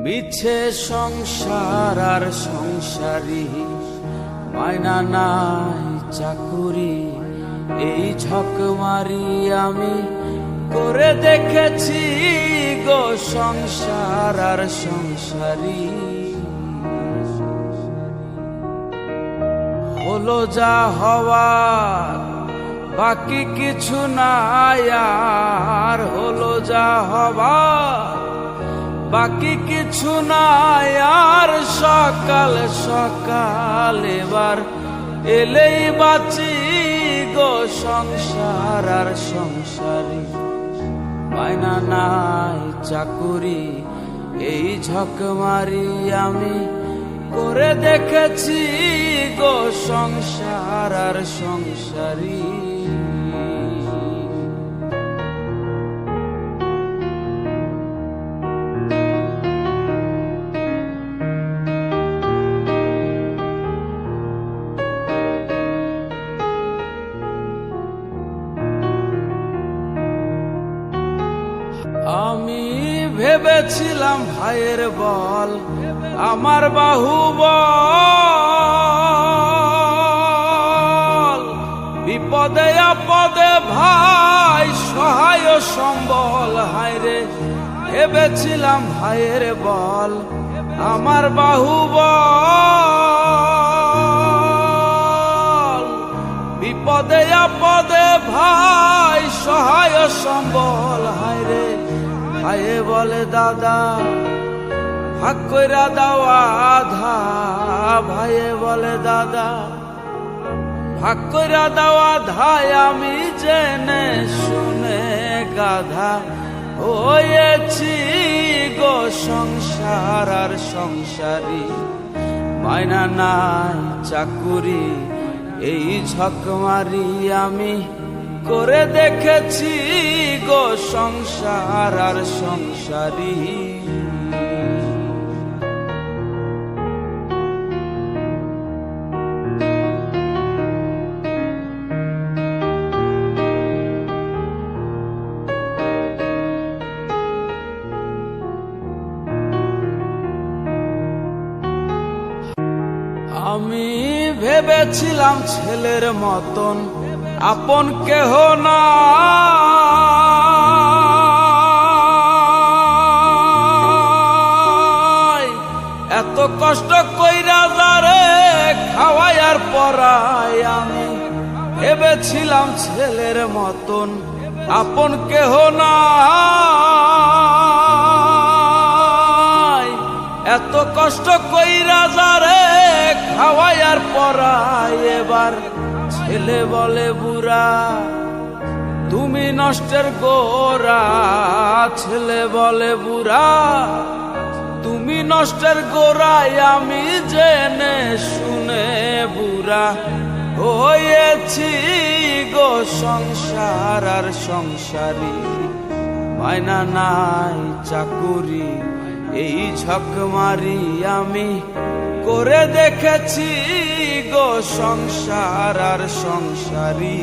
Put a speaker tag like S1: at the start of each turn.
S1: মিছে সংসার আর সংসারী, মায়না নাই চাকুরি। এই ঝকমারি আমি করে দেখেছি গো সংসার আর সংসারী। হলো যা হওয়ার বাকি কিছু নাই আর, হলো যা হবার বাকি কিছু নাই আর। সকাল সকাল এবার এলেই বাঁচি গো সংসার আর সংসারী, মায়না নাই চাকুরি। এই ঝকমারি আমি করে দেখেছি গো সংসার আর সংসারী। আমি ভেবেছিলাম ভাইয়ের বল আমার বাহুবল, বিপদে আপদে ভাই সহায় সম্বল। হায়রে ভেবেছিলাম ভাইয়ের বল আমার বাহুবল, বিপদে আপদে ভাই সহায় সম্বল। হায়রে ভাইয়ে বলে দাদা ভাগ কইরা দাও আধা, ভাইয়ে বলে দাদা ভাগ কইরা দাও আধা। আমি জেনে শুনে গাধা হয়েছি গো সংসার আর সংসারী, মায়না নাই চাকুরি। এই ঝকমারি আমি করে দেখেছি গো সংসার আর সংসারী। আমি ভেবেছিলাম ছেলের মতন আপন কেহ না, এত কষ্ট কইরা যারে খাওয়াই আর পরাই। আমি ভেবেছিলাম ছেলের মতন আপন কেহ না, এত কষ্ট কইরা যারে খাওয়াই আর পরাই। এবার ছেলে বলে বুড়া তুমি নষ্টের গোড়া, ছেলে বলে বুড়া তুমি নষ্টের গোড়ায়। আমি জেনে শুনে বুড়া হয়েছি গো সংসার আর সংসারী, মায়না নাই চাকুরি। এই ঝকমারি আমি করে দেখেছি গো সংসার আর সংসারী।